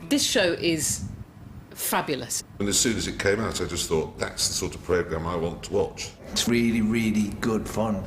This show is fabulous. And as soon as it came out, I just thought, that's the sort of programme I want to watch. It's really, really good fun.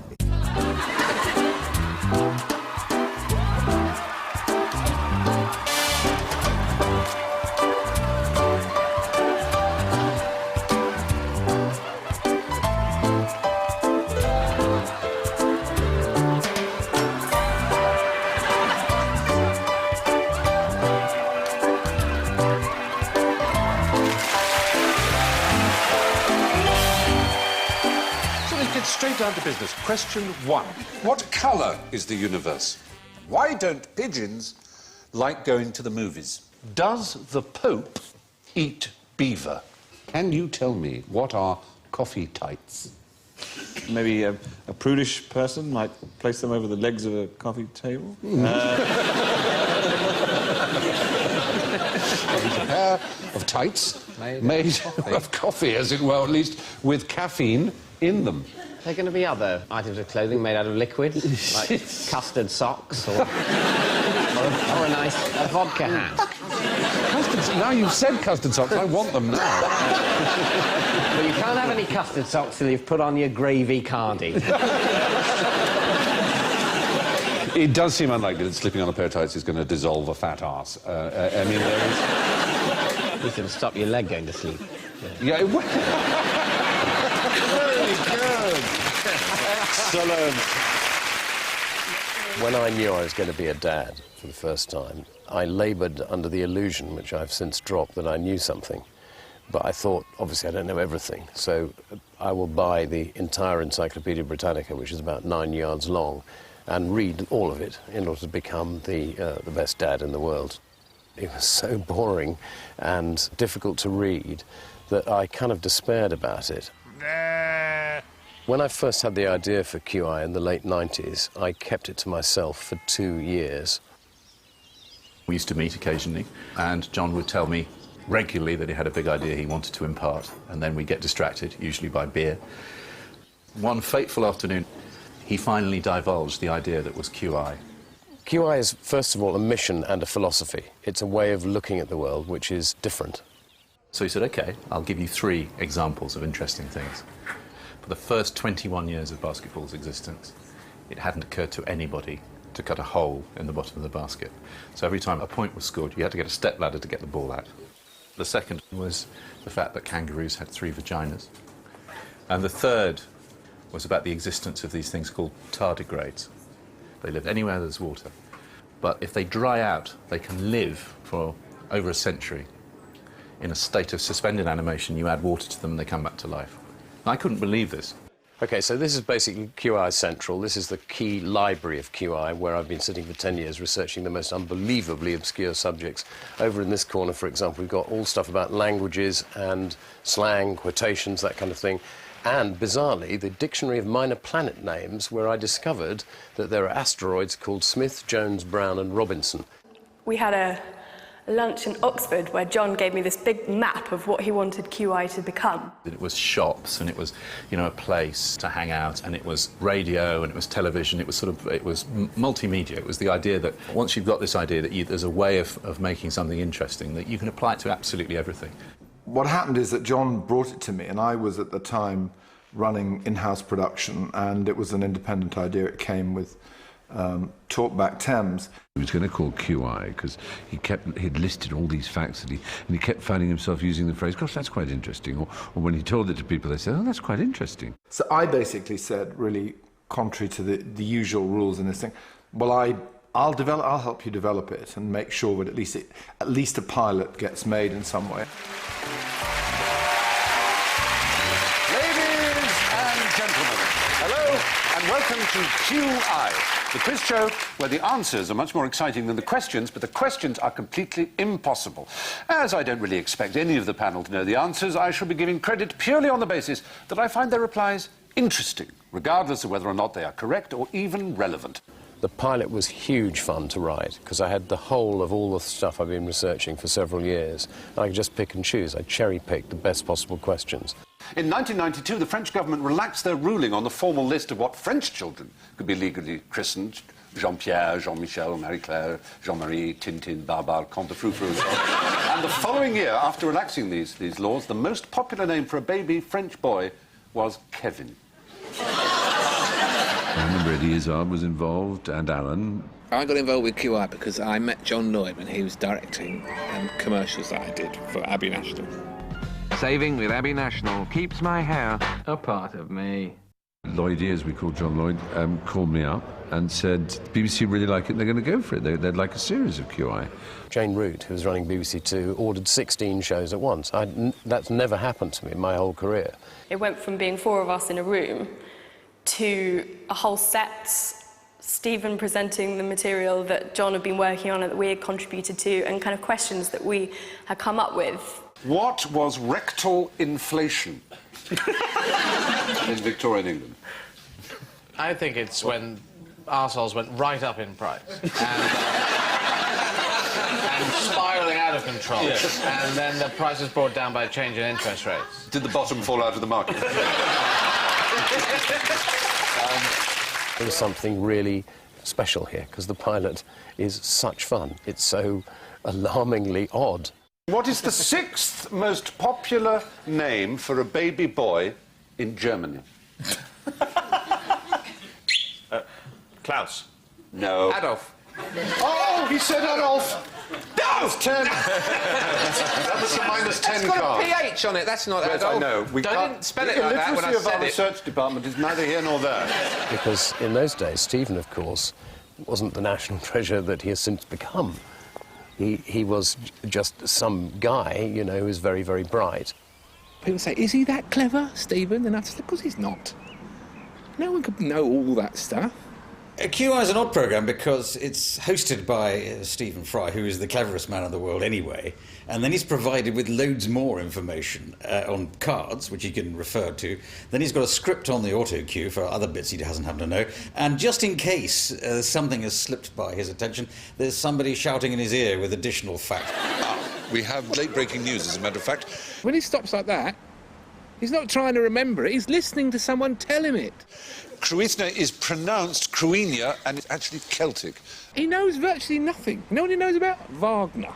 Straight down to business. Question 1. What colour is the universe? Why don't pigeons like going to the movies? Does the Pope eat beaver? Can you tell me what are coffee tights? Maybe a prudish person might place them over the legs of a coffee table. A pair of tights made of coffee, as it were, at least with caffeine in them. Are there going to be other items of clothing made out of liquid, like custard socks or a nice vodka hat? Now you've said custard socks, I want them now. But you can't have any custard socks till you've put on your gravy cardi. It does seem unlikely that slipping on a pair of tights is going to dissolve a fat arse. I mean, there is... At least it'll stop your leg going to sleep. Yeah, it will. Very good. Excellent. When I knew I was going to be a dad for the first time, I laboured under the illusion, which I've since dropped, that I knew something. But I thought, obviously, I don't know everything, so I will buy the entire Encyclopaedia Britannica, which is about 9 yards long, and read all of it in order to become the best dad in the world. It was so boring and difficult to read that I kind of despaired about it. When I first had the idea for QI in the late 90s, I kept it to myself for 2 years. We used to meet occasionally, and John would tell me regularly that he had a big idea he wanted to impart, and then we'd get distracted, usually by beer. One fateful afternoon, he finally divulged the idea that was QI. QI is, first of all, a mission and a philosophy. It's a way of looking at the world which is different. So he said, OK, I'll give you 3 examples of interesting things. For the first 21 years of basketball's existence, it hadn't occurred to anybody to cut a hole in the bottom of the basket. So every time a point was scored, you had to get a stepladder to get the ball out. The second was the fact that kangaroos had 3 vaginas. And the third was about the existence of these things called tardigrades. They live anywhere there's water. But if they dry out, they can live for over a century. In a state of suspended animation, you add water to them and they come back to life. I couldn't believe this. OK, so this is basically QI Central. This is the key library of QI, where I've been sitting for 10 years researching the most unbelievably obscure subjects. Over in this corner, for example, we've got all stuff about languages and slang, quotations, that kind of thing. And, bizarrely, the Dictionary of Minor Planet Names, where I discovered that there are asteroids called Smith, Jones, Brown and Robinson. We had a lunch in Oxford where John gave me this big map of what he wanted QI to become. It was shops, and it was, you know, a place to hang out, and it was radio, and it was television, it was multimedia. It was the idea that once you've got this idea that there's a way of making something interesting, that you can apply it to absolutely everything. What happened is that John brought it to me, and I was at the time running in-house production, and it was an independent idea. It came with Talkback Thames. He was going to call QI because he'd listed all these facts and he kept finding himself using the phrase, gosh, that's quite interesting. Or when he told it to people, they said, oh, that's quite interesting. So I basically said, really contrary to the usual rules in this thing, well, I'll help you develop it and make sure that at least a pilot gets made in some way. Ladies and gentlemen, hello and welcome to QI, the quiz show where the answers are much more exciting than the questions, but the questions are completely impossible. As I don't really expect any of the panel to know the answers, I shall be giving credit purely on the basis that I find their replies interesting, regardless of whether or not they are correct or even relevant. The pilot was huge fun to write, because I had the whole of all the stuff I've been researching for several years. I could just pick and choose. I cherry-picked the best possible questions. In 1992, the French government relaxed their ruling on the formal list of what French children could be legally christened Jean-Pierre, Jean-Michel, Marie-Claire, Jean-Marie, Tintin, Barbar, Comte de Frou-Frou. And the following year, after relaxing these laws, the most popular name for a baby French boy was Kevin. I remember Eddie Izzard was involved, and Alan. I got involved with QI because I met John Lloyd when he was directing commercials that I did for Abbey National. Saving with Abbey National keeps my hair a part of me. Lloyd, as we call John Lloyd, called me up and said, BBC really like it, they're going to go for it. They'd like a series of QI. Jane Root, who was running BBC Two, ordered 16 shows at once. That's never happened to me in my whole career. It went from being 4 of us in a room to a whole set, Stephen presenting the material that John had been working on and that we had contributed to, and kind of questions that we had come up with. What was rectal inflation in Victorian England? I think it's when arseholes went right up in price and spiralling out of control. Yes. And then the price was brought down by a change in interest rates. Did the bottom fall out of the market? There was something really special here, because the pilot is such fun. It's so alarmingly odd. What is the 6th most popular name for a baby boy in Germany? Klaus. No. Adolf. Oh, he said Adolf! No! 10. That was a minus 10 It's got card. a PH on it, that's not Yes, Adolf. I know. We didn't spell it the like that when I illiteracy of said our it. research department is neither here nor there. Because in those days, Stephen, of course, wasn't the national treasure that he has since become. He was just some guy, you know, who was very, very bright. People say, is he that clever, Stephen? And I said, of course he's not. No one could know all that stuff. QI is an odd programme because it's hosted by Stephen Fry, who is the cleverest man in the world anyway, and then he's provided with loads more information on cards, which he can refer to. Then he's got a script on the auto cue for other bits he doesn't happen to know, and just in case something has slipped by his attention, there's somebody shouting in his ear with additional facts. We have late-breaking news, as a matter of fact. When he stops like that, he's not trying to remember it, he's listening to someone tell him it. Croatia is pronounced Croinia, and it's actually Celtic. He knows virtually nothing. You know what he knows about? Wagner.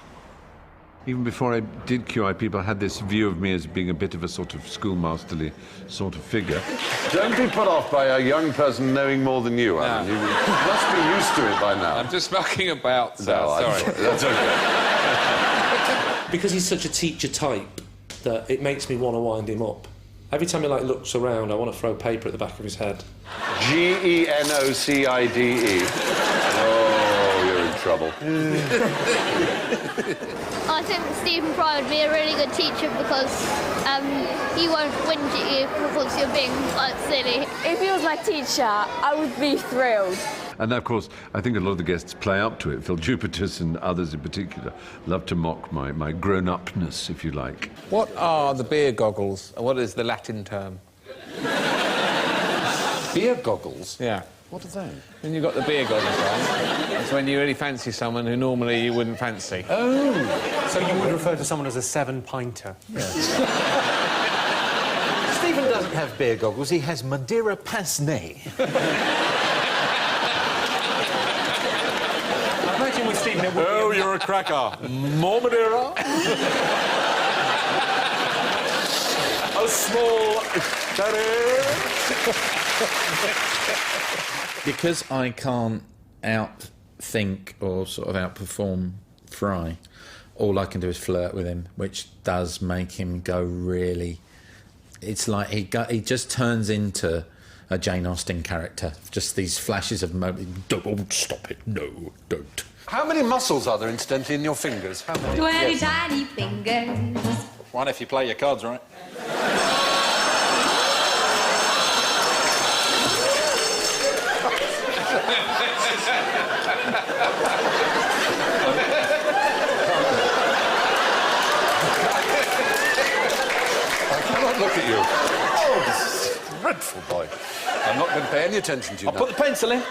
Even before I did QI, people had this view of me as being a bit of a sort of schoolmasterly sort of figure. Don't be put off by a young person knowing more than you, Alan. You must be used to it by now. I'm just mucking about, sir. No, sorry. That's okay. Because he's such a teacher type that it makes me want to wind him up. Every time he looks around, I want to throw paper at the back of his head. Genocide. Oh, you're in trouble. I think Stephen Fry would be a really good teacher because he won't whinge at you because you're being silly. If he was my teacher, I would be thrilled. And of course, I think a lot of the guests play up to it. Phil Jupitus and others in particular love to mock my grown-upness, if you like. What are the beer goggles? What is the Latin term? Beer goggles? Yeah. What are they? When you've got the beer goggles on, it's when you really fancy someone who normally you wouldn't fancy. Oh! So you would refer to someone as a 7-pinter? Yes. Stephen doesn't have beer goggles, he has Madeira pince-nez. Imagine with Stephen... Oh, you're a cracker. More Madeira? A small Because I can't outthink or sort of outperform Fry, all I can do is flirt with him, which does make him go really... It's like he just turns into a Jane Austen character. Just these flashes of don't stop it, no, don't. How many muscles are there, incidentally, in your fingers? How many? 20 tiny fingers. One if you play your cards right. I cannot look at you. Oh, this is a dreadful boy. I'm not going to pay any attention to you now. Put the pencil in.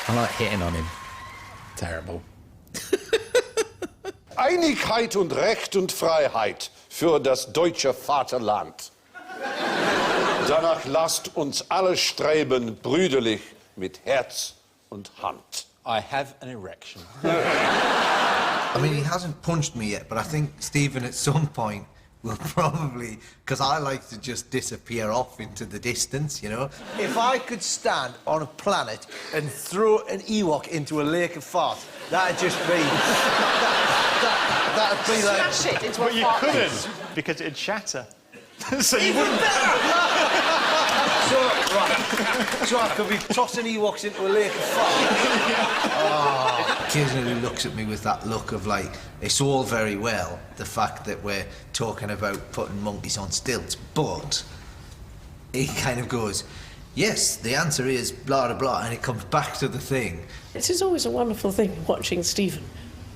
I like hitting on him. Terrible. Einigkeit und Recht und Freiheit für das deutsche Vaterland. Danach lasst uns alle streben, brüderlich, mit Herz und Hand. I have an erection. I mean, he hasn't punched me yet, but I think Stephen at some point will probably, because I like to just disappear off into the distance, you know. If I could stand on a planet and throw an Ewok into a lake of fart, that'd just be... that'd be like... Smash it into a fart. But you couldn't, because it'd shatter. So you wouldn't... So I could be tossing Ewoks into a lake of fart. Oh. Occasionally looks at me with that look of like, it's all very well, the fact that we're talking about putting monkeys on stilts, but he kind of goes, yes, the answer is blah, blah, blah, and it comes back to the thing. It is always a wonderful thing watching Stephen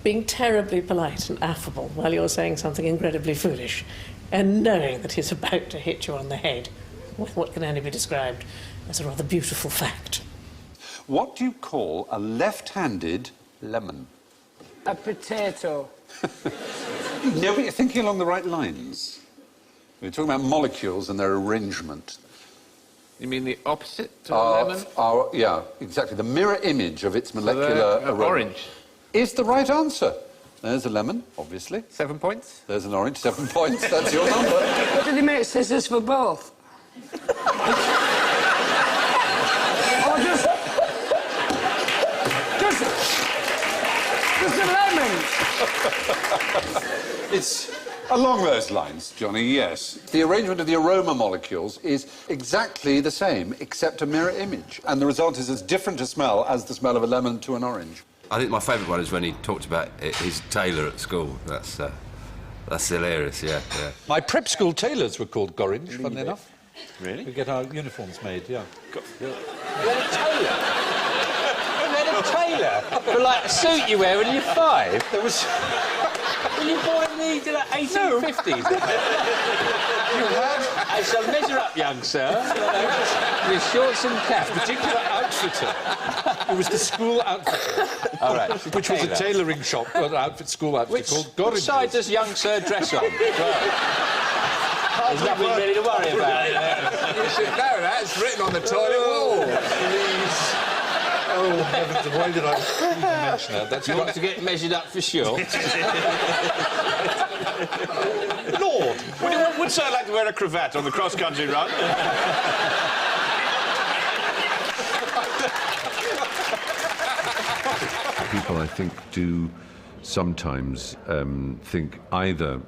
being terribly polite and affable while you're saying something incredibly foolish and knowing that he's about to hit you on the head with what can only be described as a rather beautiful fact. What do you call a left-handed lemon? A potato. No, but you're thinking along the right lines. We're talking about molecules and their arrangement. You mean the opposite to a lemon? Yeah, exactly. The mirror image of its molecular aroma. Orange. Is the right answer. There's a lemon, obviously. 7 points. There's an orange, 7 points. That's your number. What did he make scissors for both? Or just a lemon? It's along those lines, Johnny, yes. The arrangement of the aroma molecules is exactly the same, except a mirror image. And the result is as different a smell as the smell of a lemon to an orange. I think my favourite one is when he talked about his tailor at school. That's hilarious, yeah. My prep school tailors were called Gorringe, funnily enough. Really? We get our uniforms made, yeah. You had a tailor? You had a tailor? For like a suit you wear when you're 5? There was... Were you born in the 1850s? I shall measure up, young sir. With shorts and cap. Particular outfitter. It was the school outfitter. All right. Which was a tailoring shop, an school outfit called Gorringe. Which side does young sir dress on? There's nothing really to worry about. You should know that. It's written on the toilet wall. Please. Oh, heavens, why did I even mention that? That's you want to get measured up for sure? Lord, would Sir like to wear a cravat on the cross-country run? People, I think, do sometimes think either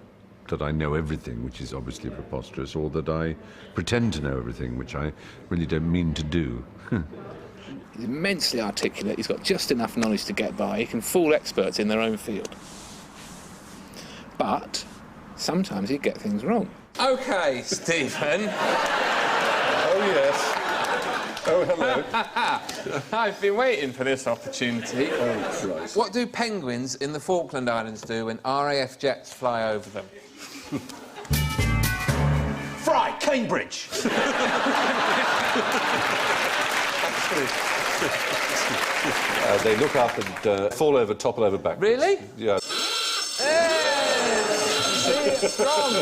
that I know everything, which is obviously preposterous, or that I pretend to know everything, which I really don't mean to do. He's immensely articulate. He's got just enough knowledge to get by. He can fool experts in their own field. But sometimes he'd get things wrong. OK, Stephen. Oh, yes. Oh, hello. I've been waiting for this opportunity. Oh, Christ. What do penguins in the Falkland Islands do when RAF jets fly over them? Fry, Cambridge. They look up and fall over, topple over backwards. Really? Yeah. Hey! It's wrong.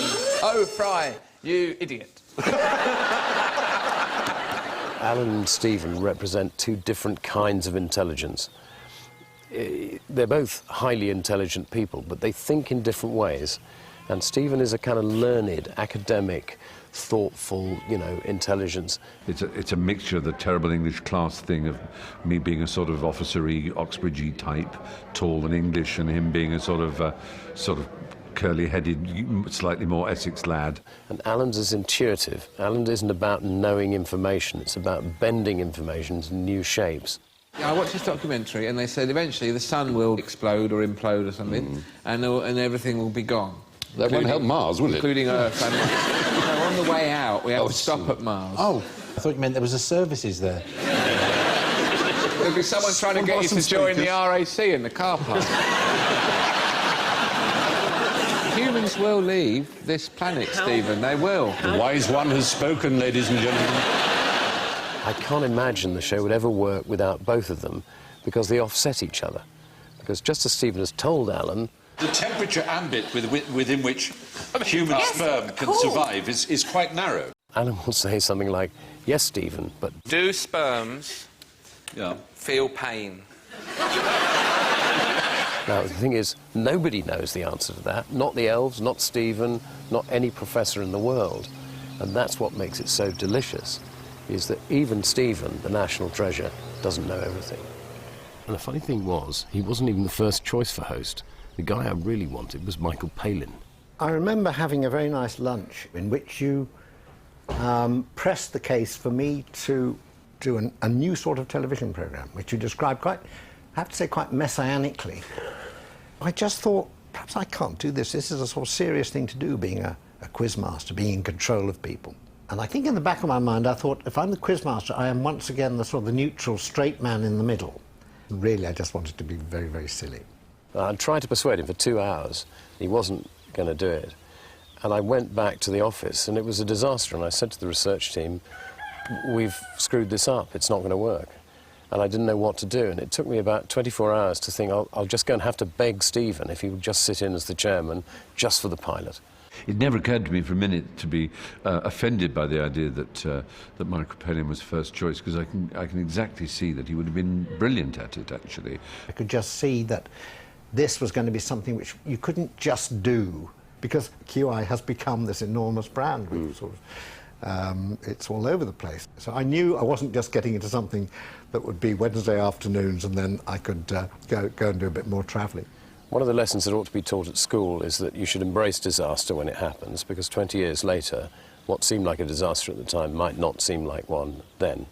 Oh, Fry, you idiot. Alan and Stephen represent two different kinds of intelligence. They're both highly intelligent people, but they think in different ways. And Stephen is a kind of learned, academic, thoughtful, intelligence. It's a mixture of the terrible English class thing of me being a sort of officery, Oxbridgey type, tall and English, and him being a sort of curly-headed, slightly more Essex lad. And Alan's is intuitive. Alan isn't about knowing information, it's about bending information into new shapes. I watched this documentary and they said eventually the sun will explode or implode or something and everything will be gone. That won't help Mars, will it? Including Earth. And on the way out, we have to stop at Mars. Oh, I thought you meant there was a services there. There'll be someone trying to get you to join the RAC in the car park. Humans will leave this planet, Stephen. They will. The wise one has spoken, ladies and gentlemen. I can't imagine the show would ever work without both of them because they offset each other. Because just as Stephen has told Alan... The temperature ambit within which human sperm can survive is quite narrow. Alan will say something like, yes, Stephen, but... Do sperms feel pain? Now, the thing is, nobody knows the answer to that. Not the elves, not Stephen, not any professor in the world. And that's what makes it so delicious, is that even Stephen, the national treasure, doesn't know everything. And the funny thing was, he wasn't even the first choice for host. The guy I really wanted was Michael Palin. I remember having a very nice lunch in which you pressed the case for me to do a new sort of television programme, which you described quite, I have to say, quite messianically. I just thought, perhaps I can't do this. This is a sort of serious thing to do, being a quizmaster, being in control of people. And I think in the back of my mind, I thought, if I'm the quizmaster, I am once again the sort of the neutral, straight man in the middle. Really, I just wanted to be very, very silly. I tried to persuade him for 2 hours. He wasn't going to do it. And I went back to the office, and it was a disaster. And I said to the research team, we've screwed this up. It's not going to work. And I didn't know what to do. And it took me about 24 hours to think, I'll just go and have to beg Stephen if he would just sit in as the chairman, just for the pilot. It never occurred to me for a minute to be offended by the idea that that Michael Palin was first choice, because I can exactly see that he would have been brilliant at it, actually. I could just see that this was going to be something which you couldn't just do, because QI has become this enormous brand. Sort of, it's all over the place. So I knew I wasn't just getting into something that would be Wednesday afternoons and then I could go and do a bit more travelling. One of the lessons that ought to be taught at school is that you should embrace disaster when it happens, because 20 years later, what seemed like a disaster at the time might not seem like one then.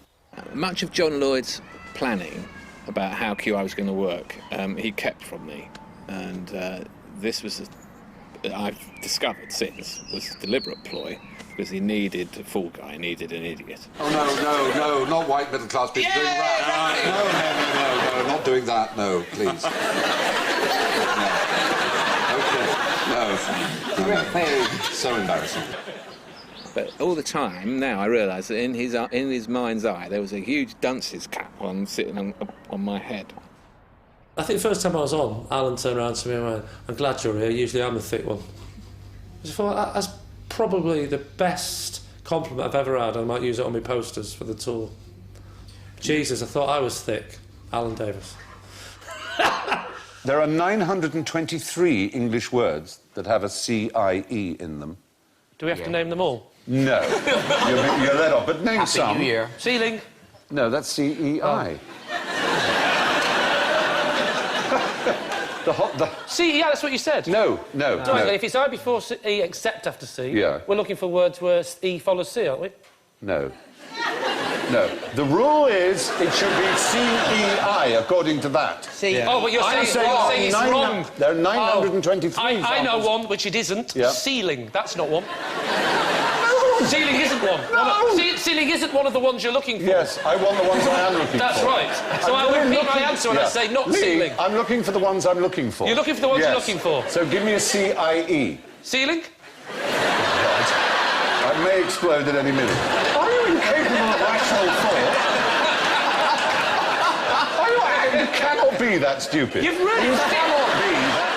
Much of John Lloyd's planning about how QI was going to work, he kept from me. And this was, I've discovered since, was a deliberate ploy, because he needed a fool guy, he needed an idiot. Oh, no, not white middle-class people doing that. No, not doing that, no, please. No. So embarrassing. But all the time, now I realise that in his mind's eye, there was a huge dunce's cap on sitting on my head. I think the first time I was on, Alan turned around to me and went, I'm glad you're here, usually I'm the thick one. I thought, that's probably the best compliment I've ever had. I might use it on my posters for the tour. Jesus, I thought I was thick. Alan Davis. There are 923 English words that have a C-I-E in them. Do we have to name them all? No. You're let off, but name Happy some. New Year. Ceiling. No, that's C-E-I. C, yeah, that's what you said. No. If it's I before E except after C, we're looking for words where E follows C, aren't we? No. The rule is it should be C-E-I, according to that. C. Oh, but you're saying it's wrong. There are 923 I know one, which it isn't. Yeah. Ceiling, that's not one. Ceiling isn't one. Ceiling isn't one of the ones you're looking for. Yes, I want the ones I am looking for. That's right. So I repeat my answer when I say not ceiling. I'm looking for the ones I'm looking for. You're looking for the ones you're looking for. So give me a C-I-E. Ceiling? I may explode at any minute. Are you incapable of rational thought? You cannot be that stupid. You've really cannot be that.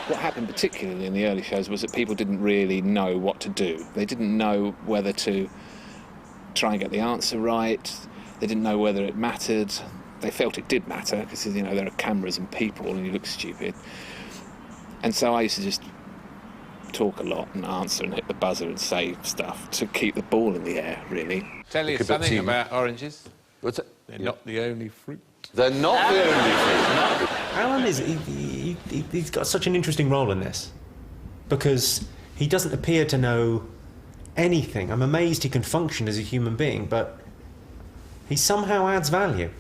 What happened particularly in the early shows was that people didn't really know what to do. They didn't know whether to try and get the answer right. They didn't know whether it mattered. They felt it did matter because, you know, there are cameras and people and you look stupid. And so I used to just talk a lot and answer and hit the buzzer and say stuff to keep the ball in the air, really. Tell you something about oranges. What's it? They're not the only fruit. They're not the only fruit. Alan he's got such an interesting role in this because he doesn't appear to know anything. I'm amazed he can function as a human being, but he somehow adds value.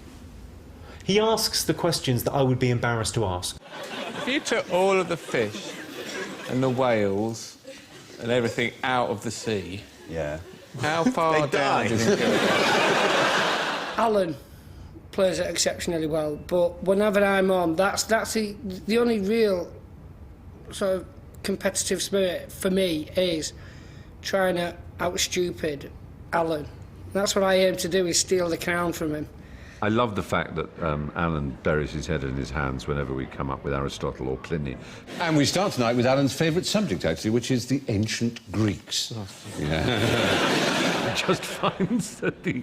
He asks the questions that I would be embarrassed to ask. If you took all of the fish and the whales and everything out of the sea, how far down does it go? Alan plays it exceptionally well, but whenever I'm on, that's the only real sort of competitive spirit for me is trying to out-stupid Alan. That's what I aim to do, is steal the crown from him. I love the fact that Alan buries his head in his hands whenever we come up with Aristotle or Pliny. And we start tonight with Alan's favourite subject, actually, which is the ancient Greeks. just finds that the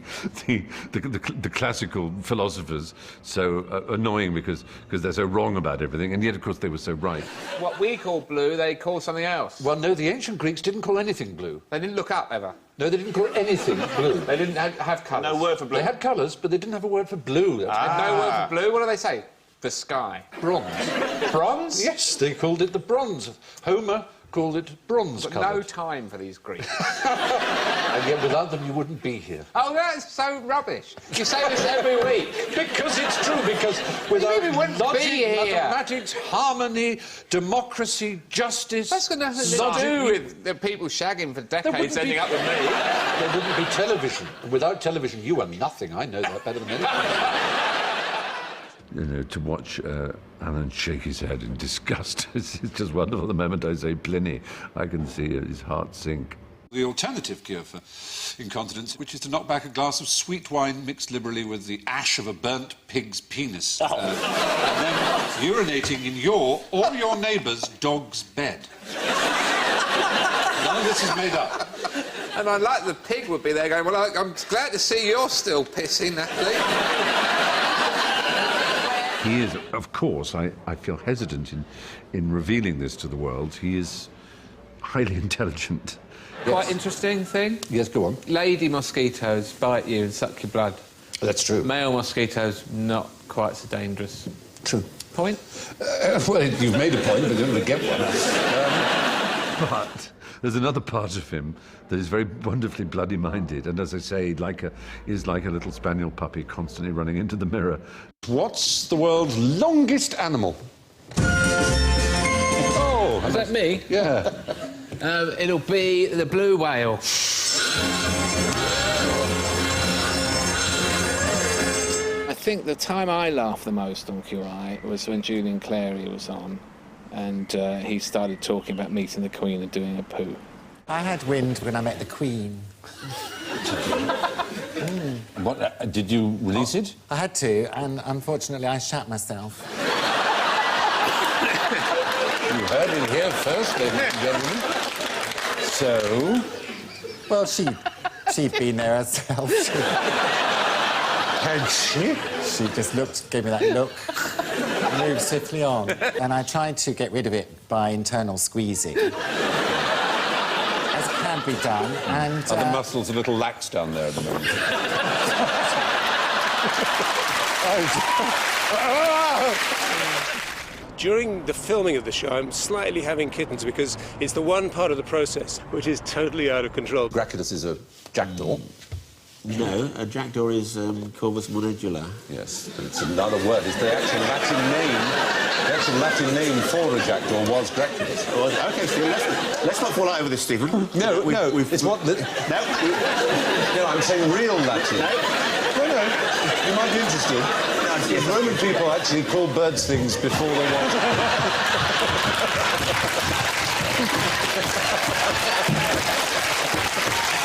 classical philosophers so annoying because they're so wrong about everything, and yet, of course, they were so right. What we call blue, they call something else. Well, no, the ancient Greeks didn't call anything blue. They didn't look up, ever. No, they didn't call anything blue. They didn't have colours. No word for blue. They had colours, but they didn't have a word for blue. No word for blue? What do they say? The sky. Bronze. Bronze? Yes, they called it the bronze. Homer called it bronze-coloured. No time for these Greeks. And yet without them you wouldn't be here. Oh, that's so rubbish. You say this every week. Because it's true, because without logic, here. mathematics, harmony, democracy, justice... That's got nothing to do with the people shagging for decades ending up with me. There wouldn't be television. Without television, you are nothing. I know that better than anyone. You know, to watch Alan shake his head in disgust, it's just wonderful. The moment I say Pliny, I can see his heart sink. The alternative cure for incontinence, which is to knock back a glass of sweet wine mixed liberally with the ash of a burnt pig's penis. And then urinating in your or your neighbour's dog's bed. None of this is made up. And I'd like the pig would be there going, well, I'm glad to see you're still pissing, Natalie. He is, of course, I feel hesitant in revealing this to the world. He is highly intelligent. Quite interesting thing. Yes, go on. Lady mosquitoes bite you and suck your blood. That's true. Male mosquitoes, not quite so dangerous. True. Point? Well, you've made a point, but you're going to get one. But there's another part of him that is very wonderfully bloody-minded, and as I say, is like a little spaniel puppy constantly running into the mirror. What's the world's longest animal? Oh, is that me? Yeah. It'll be the blue whale. I think the time I laughed the most on QI was when Julian Clary was on, and he started talking about meeting the Queen and doing a poo. I had wind when I met the Queen. What, did you release it? I had to, and unfortunately I shat myself. You heard it here first, ladies and gentlemen. So... Well, she'd been there herself. Had she? She just gave me that look, moved swiftly on, and I tried to get rid of it by internal squeezing. As can be done, and... Are the muscles a little lax down there at the moment? During the filming of the show, I'm slightly having kittens because it's the one part of the process which is totally out of control. Graculus is a jackdaw. No, a jackdaw is Corvus monedula. Yes, it's another word. It's the actual Latin name for a jackdaw was Graculus. OK, Stephen, let's not fall out over this, Stephen. No, it's what... No, I'm saying real Latin. No, you might be interested. If Roman people actually called birds things before they wanted.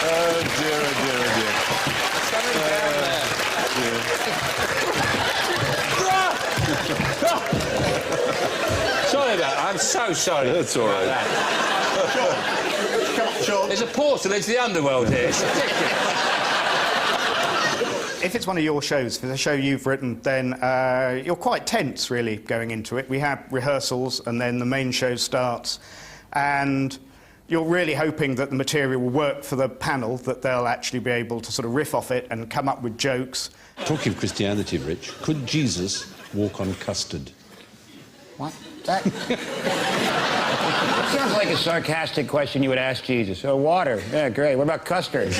Oh dear, oh dear, oh dear. Something down there. Sorry about that. I'm so sorry. That's all right. Sure. There's a portal into the underworld here. It's ridiculous. If it's one of your shows, for the show you've written, then you're quite tense, really, going into it. We have rehearsals, and then the main show starts, and you're really hoping that the material will work for the panel, that they'll actually be able to sort of riff off it and come up with jokes. Talking of Christianity, Rich, could Jesus walk on custard? What? That... sounds like a sarcastic question you would ask Jesus. Oh, water. Yeah, great. What about custard?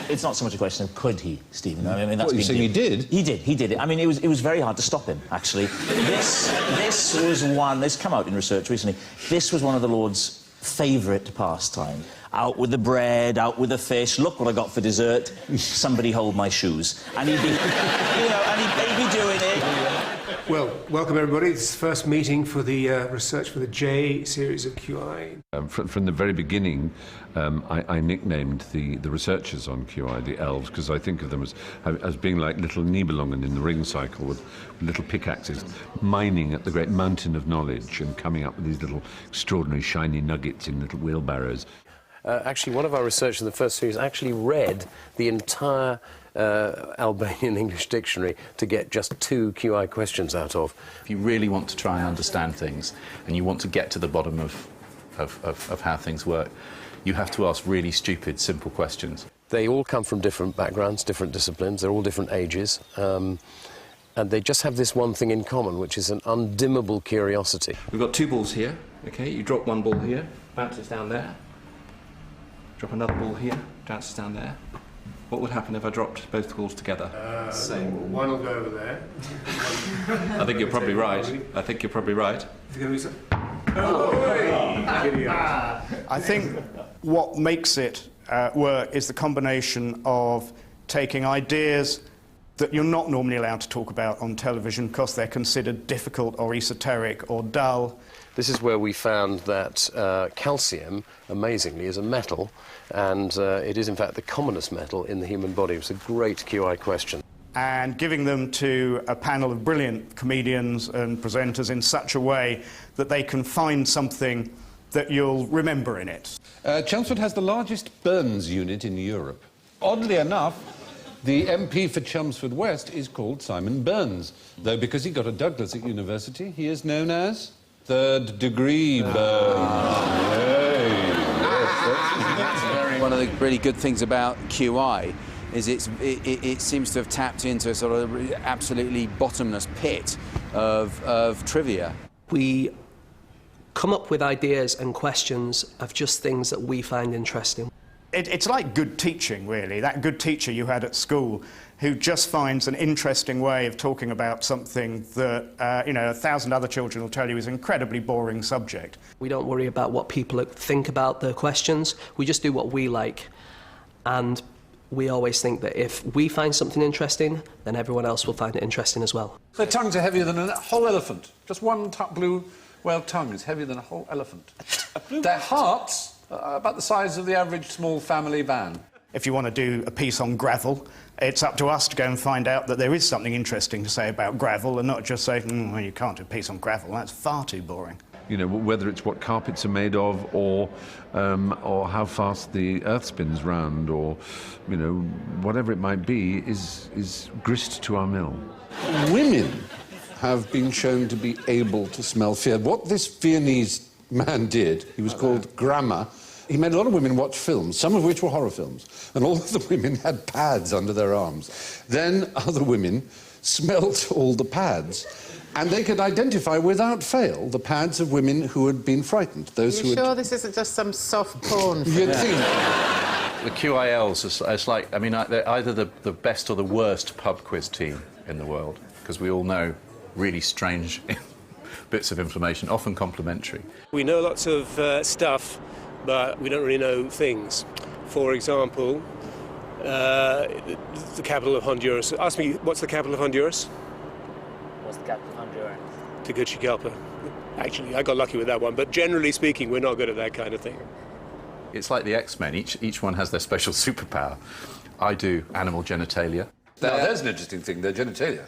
It's not so much a question of could he, Stephen. I mean, that's what, you're saying he did? He did it. I mean, it was very hard to stop him, actually. This was one... This come out in research recently. This was one of the Lord's favourite pastime. Out with the bread, out with the fish. Look what I got for dessert. Somebody hold my shoes. And he'd be, he'd be doing it. Well, welcome everybody. This is the first meeting for the research for the J series of QI. From the very beginning, I nicknamed the researchers on QI the elves, because I think of them as being like little Nibelungen in the ring cycle with little pickaxes, mining at the great mountain of knowledge and coming up with these little extraordinary shiny nuggets in little wheelbarrows. Actually, one of our researchers in the first series actually read the entire Albanian English dictionary to get just 2 QI questions out of. If you really want to try and understand things and you want to get to the bottom of how things work, you have to ask really stupid, simple questions. They all come from different backgrounds, different disciplines, they're all different ages, and they just have this one thing in common, which is an undimmable curiosity. We've got 2 balls here, OK? You drop one ball here, bounces down there. Drop another ball here, bounces down there. What would happen if I dropped both balls together? Same ball. One will go over there. I think you're probably right. I think you're probably right. I think what makes it work is the combination of taking ideas that you're not normally allowed to talk about on television because they're considered difficult or esoteric or dull. This is where we found that calcium, amazingly, is a metal, and it is in fact the commonest metal in the human body. It was a great QI question. And giving them to a panel of brilliant comedians and presenters in such a way that they can find something that you'll remember in it. Chelmsford has the largest burns unit in Europe. Oddly enough, the MP for Chelmsford West is called Simon Burns, though because he got a Douglas at university, he is known as third degree Burns. One of the really good things about QI is it seems to have tapped into a sort of absolutely bottomless pit of trivia. We come up with ideas and questions of just things that we find interesting. It's like good teaching, really. That good teacher you had at school who just finds an interesting way of talking about something that, 1,000 other children will tell you is an incredibly boring subject. We don't worry about what people think about the questions. We just do what we like. And we always think that if we find something interesting, then everyone else will find it interesting as well. Their tongues are heavier than a whole elephant. Just one blue whale tongue is heavier than a whole elephant. Their hearts are about the size of the average small family van. If you want to do a piece on gravel, it's up to us to go and find out that there is something interesting to say about gravel and not just say, well, you can't do a piece on gravel, that's far too boring. You know, whether it's what carpets are made of or how fast the earth spins round or, you know, whatever it might be is grist to our mill. Women have been shown to be able to smell fear. What this Viennese man did, he was called Grammer, he made a lot of women watch films, some of which were horror films, and all of the women had pads under their arms. Then other women smelt all the pads, and they could identify without fail the pads of women who had been frightened. Those Are you sure this isn't just some soft porn? You'd think. The QILs, it's like, I mean, they're either the best or the worst pub quiz team in the world, because we all know really strange bits of information, often complimentary. We know lots of stuff, but we don't really know things. For example, the capital of Honduras. Ask me, what's the capital of Honduras? What's the capital of Honduras? Tegucigalpa. Actually, I got lucky with that one, but generally speaking, we're not good at that kind of thing. It's like the X-Men. Each one has their special superpower. I do animal genitalia. Now, there's an interesting thing, their genitalia.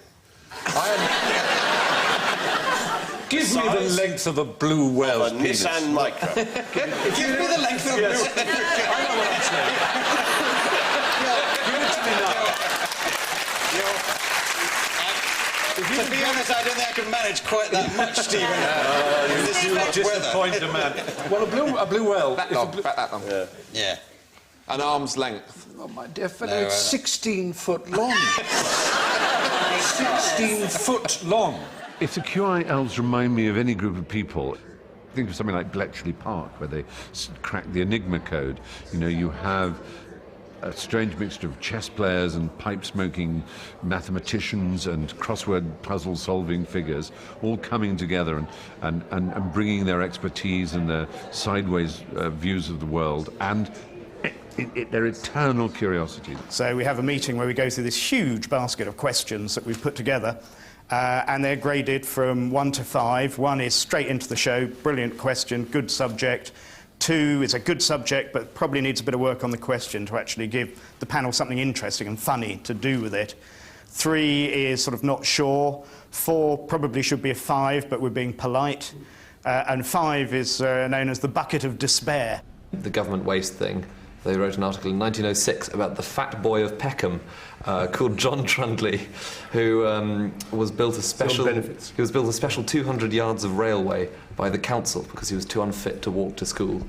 Give me the length of a blue whale's penis. Nissan Micra. Give me the length of a blue... I know what I'm saying. Give it to me now. To be honest, I don't think I can manage quite that much, Stephen. This is much disappoint a man. Well, a blue whale... That long, that long. Yeah. An arm's length. Oh, my dear fellow, it's 16 foot long. 16 foot long. If the QILs remind me of any group of people, think of something like Bletchley Park, where they cracked the Enigma code. You know, you have a strange mixture of chess players and pipe-smoking mathematicians and crossword puzzle-solving figures all coming together and bringing their expertise and their sideways views of the world and their eternal curiosity. So we have a meeting where we go through this huge basket of questions that we've put together, and they're graded from 1 to 5. 1 is straight into the show, brilliant question, good subject. 2 is a good subject, but probably needs a bit of work on the question to actually give the panel something interesting and funny to do with it. 3 is sort of not sure. 4 probably should be a 5, but we're being polite. And 5 is known as the bucket of despair. the government waste thing. They wrote an article in 1906 about the fat boy of Peckham, called John Trundley, who was built a special. He was built a special 200 yards of railway by the council because he was too unfit to walk to school.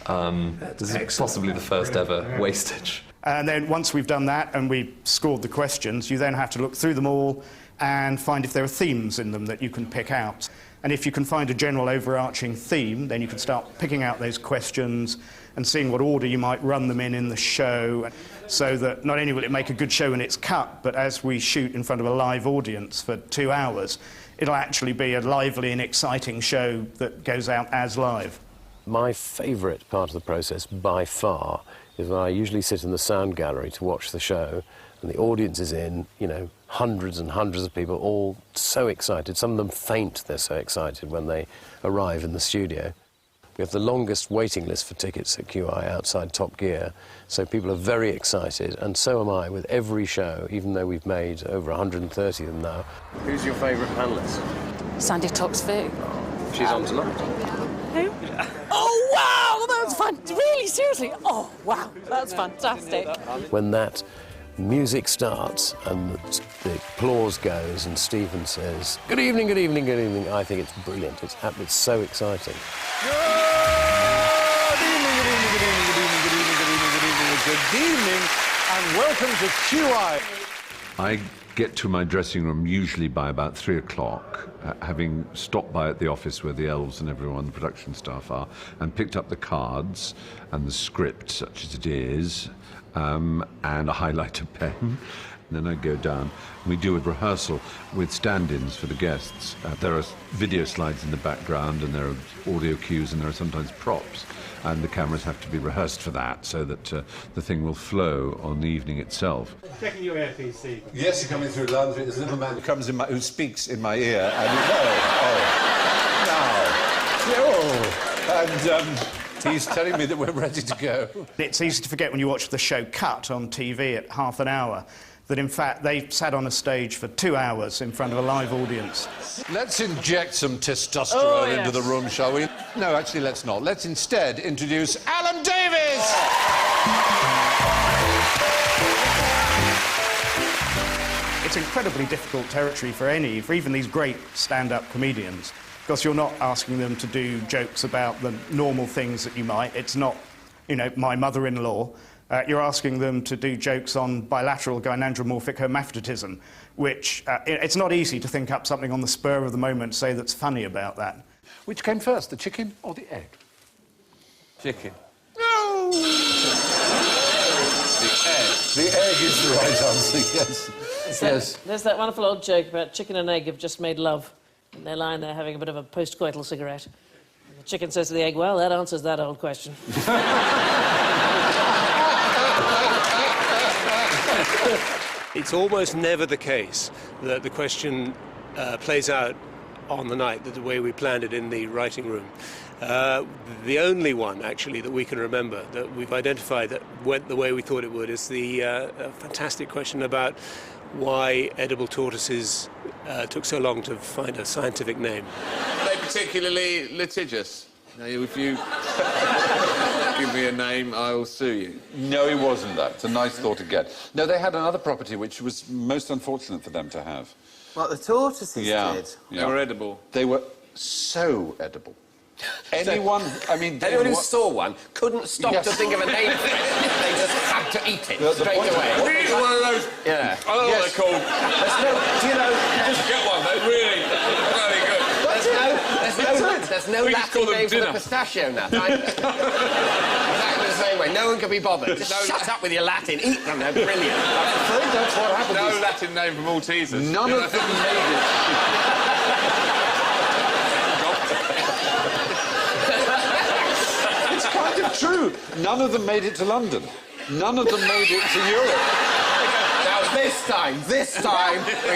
This is possibly the first ever wastage. And then once we've done that and we've scored the questions, you then have to look through them all and find if there are themes in them that you can pick out. And if you can find a general overarching theme, then you can start picking out those questions and seeing what order you might run them in the show, so that not only will it make a good show when it's cut, but as we shoot in front of a live audience for 2 hours, it'll actually be a lively and exciting show that goes out as live. My favourite part of the process, by far, is when I usually sit in the sound gallery to watch the show, and the audience is in, you know, hundreds and hundreds of people, all so excited. Some of them faint, they're so excited when they arrive in the studio. We have the longest waiting list for tickets at QI outside Top Gear, so people are very excited, and so am I with every show, even though we've made over 130 of them now. Who's your favourite panellist? Sandy Toxvig. She's on tonight. Who? Oh, wow! That was fun. Really, seriously? Oh, wow. That's fantastic. When that music starts and the applause goes and Stephen says, "Good evening, good evening, good evening," I think it's brilliant. It's so exciting. Good evening, and welcome to QI. I get to my dressing room usually by about 3 o'clock, having stopped by at the office where the elves and everyone, the production staff are, and picked up the cards and the script, such as it is, and a highlighter pen. And then I go down. We do a rehearsal with stand-ins for the guests. There are video slides in the background, and there are audio cues, and there are sometimes props. And the cameras have to be rehearsed for that, so that the thing will flow on the evening itself. Checking your earpiece, Steve. Yes, you're coming through loud. There's a little man who comes in who speaks in my ear, and he's telling me that we're ready to go. It's easy to forget when you watch the show cut on TV at half an hour that in fact they sat on a stage for 2 hours in front of a live audience. Let's inject some testosterone into the room, shall we? No, actually, let's not. Let's instead introduce Alan Davies! It's incredibly difficult territory for even these great stand-up comedians, because you're not asking them to do jokes about the normal things that you might. It's not, you know, my mother-in-law. You're asking them to do jokes on bilateral gynandromorphic hermaphroditism, which it's not easy to think up something on the spur of the moment, say, that's funny about that. Which came first, the chicken or the egg? Chicken. No! The egg is the right answer, yes. There's that wonderful old joke about chicken and egg have just made love, and they're lying there having a bit of a post-coital cigarette. And the chicken says to the egg, well, that answers that old question. It's almost never the case that the question plays out on the night the way we planned it in the writing room. The only one, actually, that we can remember that we've identified that went the way we thought it would is the fantastic question about why edible tortoises took so long to find a scientific name. Are they particularly litigious? Now, if you give me a name, I'll sue you. No, it wasn't that. It's a nice thought to get. No, they had another property which was most unfortunate for them to have. What, the tortoises did? Yeah. They were edible. They were so edible. Anyone, I mean... Anyone who saw one couldn't stop to think of a name for it. They just had to eat it straight away. Really? One of those... Yeah. I don't know what they're called. There's no... Do you know... Just get one, they're really very good. There's no Latin name for the pistachio nut. Exactly the same way. No one can be bothered. Just shut up with your Latin. Eat them. They're brilliant. I think that's what happened. No Latin name for Maltesers. None of them made it. It's kind of true. None of them made it to London. None of them made it to Europe. Now this time, we're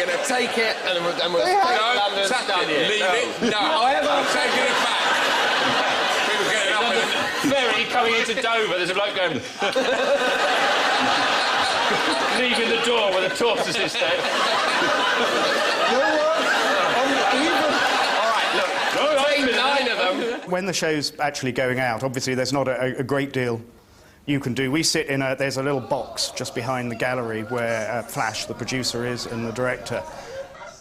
going to take it and we'll take London. Leave it. No. However, I'm taking it back. People getting up in the ferry coming into Dover. There's a bloke going... leaving the door where the tortoises stay. All right, look, take 9 of them. When the show's actually going out, obviously there's not a great deal you can do. We sit in there's a little box just behind the gallery where Flash, the producer, is, and the director.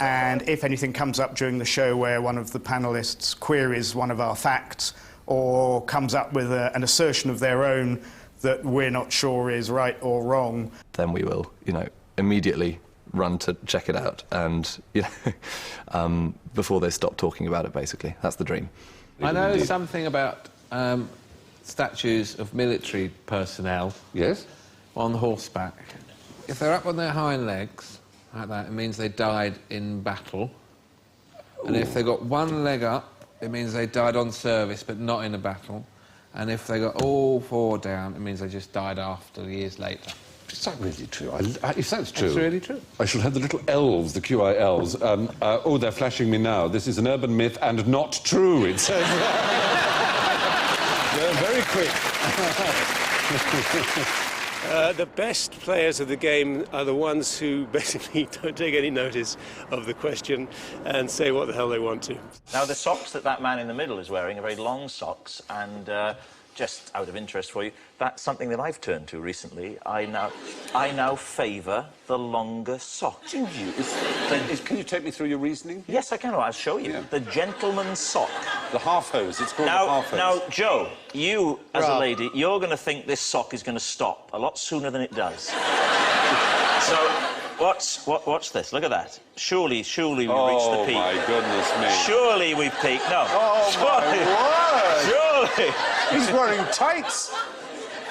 And if anything comes up during the show where one of the panellists queries one of our facts or comes up with an assertion of their own that we're not sure is right or wrong, then we will, immediately run to check it out, and before they stop talking about it, basically. That's the dream. I know something about statues of military personnel. Yes? On horseback. If they're up on their hind legs, like that, it means they died in battle. And if they got one leg up, it means they died on service, but not in a battle. And if they got all four down, it means they just died after, years later. Is that really true? If that's true... It's really true. I shall have the little elves, the QI elves. Oh, they're flashing me now. This is an urban myth and not true, it says. They're very quick. The best players of the game are the ones who basically don't take any notice of the question and say what the hell they want to. Now, the socks that man in the middle is wearing are very long socks, and just out of interest for you, that's something that I've turned to recently. I now favour the longer socks. Can you take me through your reasoning? Yes, I can. I'll show you. Yeah. The gentleman's sock. The half hose. It's called the half hose. Now, Joe, you, as a lady, you're going to think this sock is going to stop a lot sooner than it does. So, watch this. Look at that. Surely we've reached the peak. Oh, my goodness me. Surely we've peaked. No. Oh, surely. My word. Surely. He's wearing tights.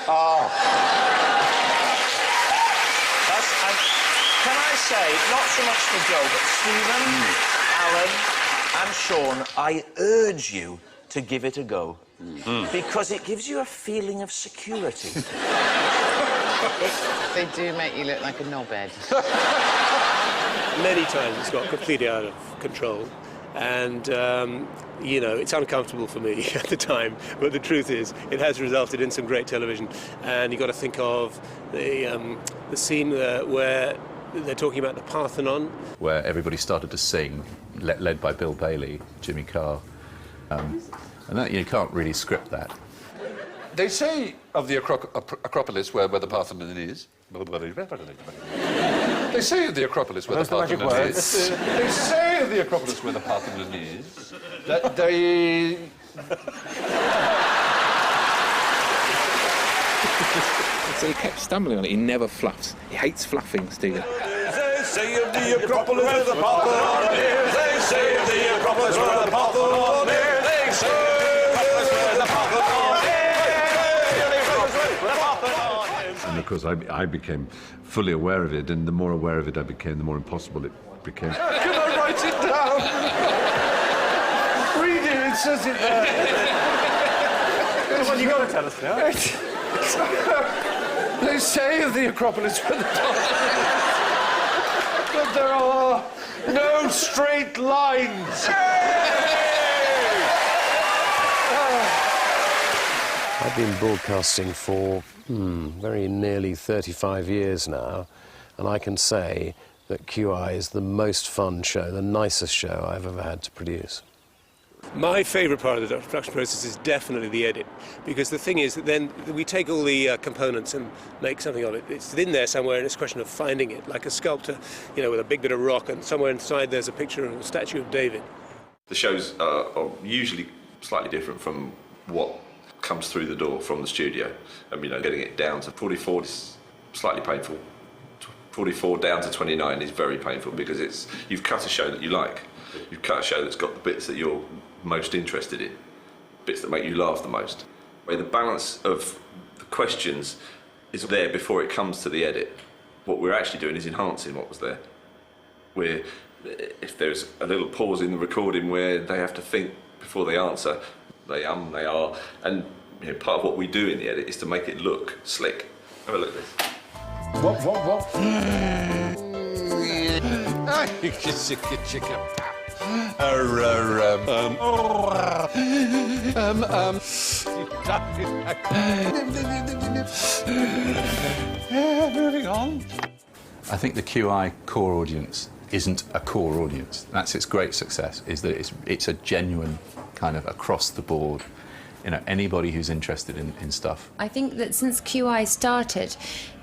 Oh. Can I say, not so much for Joe, but Stephen, Alan and Sean, I urge you to give it a go. Because it gives you a feeling of security. They do make you look like a knobhead. Many times it's got completely out of control, and it's uncomfortable for me at the time, but the truth is it has resulted in some great television. And you've got to think of the scene where they're talking about the Parthenon, where everybody started to sing, led by Bill Bailey, Jimmy Carr, and that you can't really script that. They say of the Acropolis, where the Parthenon is... They say of the Acropolis where the Parthenon is... They say of the Acropolis where the Parthenon is... that they... So he kept stumbling on it. He never fluffs. He hates fluffing, Stephen. They say of the Acropolis where the Parthenon is. They say of the Acropolis where the Parthenon is. They say of the Acropolis where the Parthenon is. And of course, I became fully aware of it, and the more aware of it I became, the more impossible it became. Can I write it down? Read it, it says it there. Well, you've got to tell us now. They say of the Acropolis where the that there are no straight lines. I've been broadcasting for very nearly 35 years now, and I can say that QI is the most fun show, the nicest show I've ever had to produce. My favourite part of the production process is definitely the edit, because the thing is that then we take all the components and make something of it. It's in there somewhere, and it's a question of finding it, like a sculptor, with a big bit of rock, and somewhere inside there's a picture of a statue of David. The shows are usually slightly different from what comes through the door from the studio. Getting it down to 44 is slightly painful. 44 down to 29 is very painful, because you've cut a show that you like. You've cut a show that's got the bits that you're most interested in, bits that make you laugh the most. The balance of the questions is there before it comes to the edit. What we're actually doing is enhancing what was there. If there's a little pause in the recording where they have to think before they answer, they are, and part of what we do in the edit is to make it look slick. Have a look at this. What? Moving on. I think the QI core audience isn't a core audience. That's its great success, is that it's a genuine kind of across the board. You know, anybody who's interested in stuff. I think that since QI started,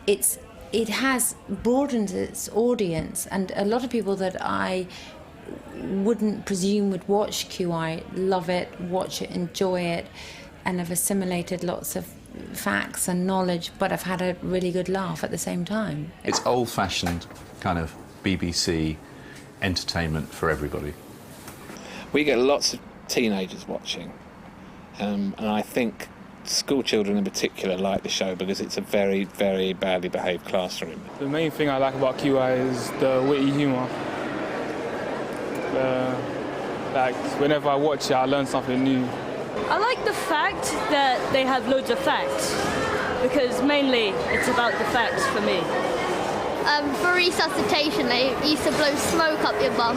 it has broadened its audience, and a lot of people that I wouldn't presume would watch QI love it, watch it, enjoy it, and have assimilated lots of facts and knowledge, but I've had a really good laugh at the same time. It's old-fashioned kind of BBC entertainment for everybody. We get lots of teenagers watching, and I think school children in particular like the show because it's a very, very badly behaved classroom. The main thing I like about QI is the witty humour. Like, whenever I watch it, I learn something new. I like the fact that they have loads of facts, because mainly it's about the facts for me. For resuscitation, they used to blow smoke up your bum.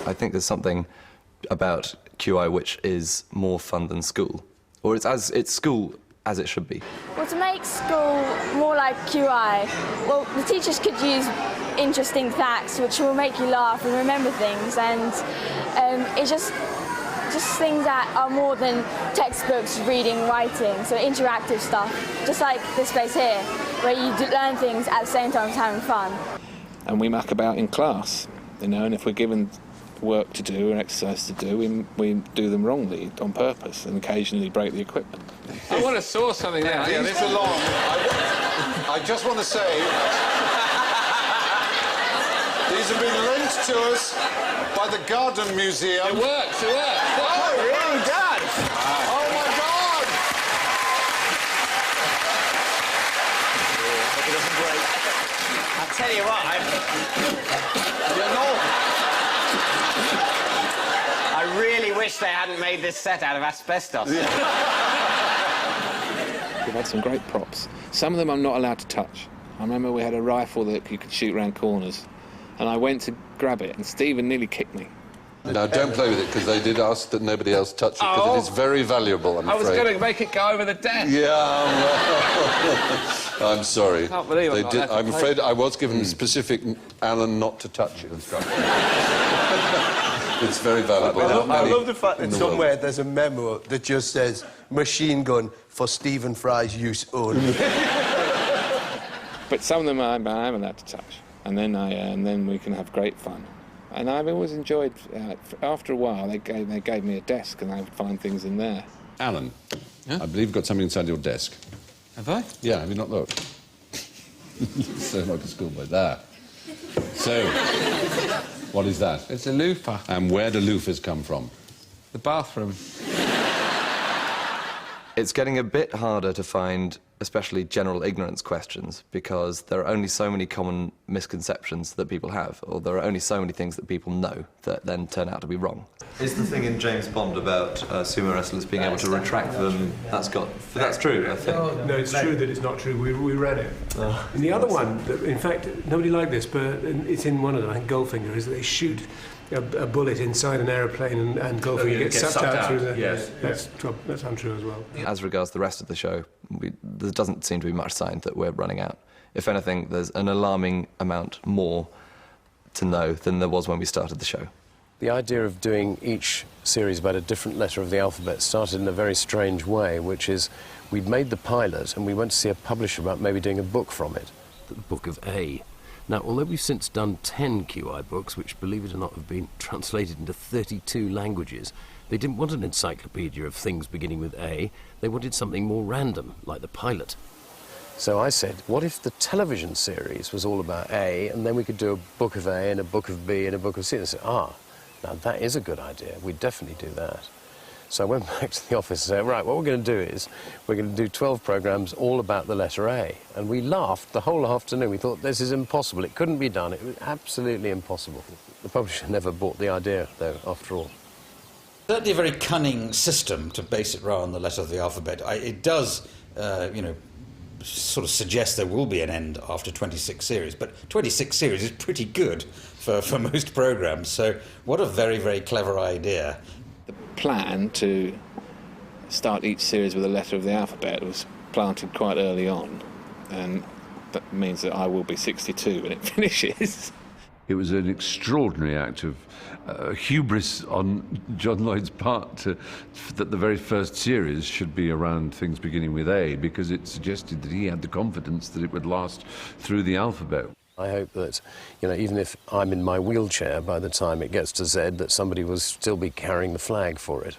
I think there's something about QI which is more fun than school, or it's school as it should be. Well, to make school more like QI, well, the teachers could use interesting facts which will make you laugh and remember things, and it's just things that are more than textbooks, reading, writing, so interactive stuff, just like this place here, where you learn things at the same time as having fun. And we muck about in class, you know, and if we're given work to do and exercise to do, we do them wrongly on purpose and occasionally break the equipment. I want to saw something now. Yeah, these are long. I just want to say, these have been lent to us by the Garden Museum. It works, it works. Oh, it really does. Oh, my God. It doesn't break. I'll tell you what, I really wish they hadn't made this set out of asbestos. We've had some great props. Some of them I'm not allowed to touch. I remember we had a rifle that you could shoot round corners, and I went to grab it, and Stephen nearly kicked me. Now, don't play with it, because they did ask that nobody else touch it, because it is very valuable, I'm afraid. I was going to make it go over the desk. Yeah, I'm sorry. I can't believe they I'm not did. allowed to I'm play. afraid I was given specific Alan not to touch it instructions. It's very valuable. I love the fact that somewhere there's a memo that just says machine gun for Stephen Fry's use only. But some of them I'm allowed to touch, and then we can have great fun. And I've always enjoyed. After a while, they gave me a desk, and I would find things in there. Alan, I believe you've got something inside your desk. Have I? Yeah, have you not looked? So like a schoolboy. There. So, what is that? It's a loofah. And where do loofahs come from? The bathroom. It's getting a bit harder to find especially general ignorance questions, because there are only so many common misconceptions that people have, or there are only so many things that people know that then turn out to be wrong. Is the thing in James Bond about sumo wrestlers being able to retract them, that's true, I think. No, it's true that it's not true. We read it. And the other one, in fact, nobody liked this, but it's in one of them, I think Goldfinger, is that they shoot a bullet inside an aeroplane and Goldfinger gets sucked out through the... Yes. That's untrue as well. As regards the rest of the show, there doesn't seem to be much sign that we're running out. If anything, there's an alarming amount more to know than there was when we started the show. The idea of doing each series about a different letter of the alphabet started in a very strange way, which is we'd made the pilot and we went to see a publisher about maybe doing a book from it. The Book of A. Now, although we've since done 10 QI books, which, believe it or not, have been translated into 32 languages, they didn't want an encyclopedia of things beginning with A. They wanted something more random, like the pilot. So I said, what if the television series was all about A, and then we could do a book of A and a book of B and a book of C? And I said, now that is a good idea. We'd definitely do that. So I went back to the office and said, right, what we're going to do is we're going to do 12 programmes all about the letter A. And we laughed the whole afternoon. We thought, this is impossible. It couldn't be done. It was absolutely impossible. The publisher never bought the idea, though, after all. Certainly a very cunning system to base it right on the letter of the alphabet. It does, sort of suggest there will be an end after 26 series, but 26 series is pretty good for most programmes, so what a very, very clever idea. The plan to start each series with a letter of the alphabet was planted quite early on, and that means that I will be 62 when it finishes. It was an extraordinary act of hubris on John Lloyd's part that the very first series should be around things beginning with A, because it suggested that he had the confidence that it would last through the alphabet. I hope that, even if I'm in my wheelchair by the time it gets to Z, that somebody will still be carrying the flag for it.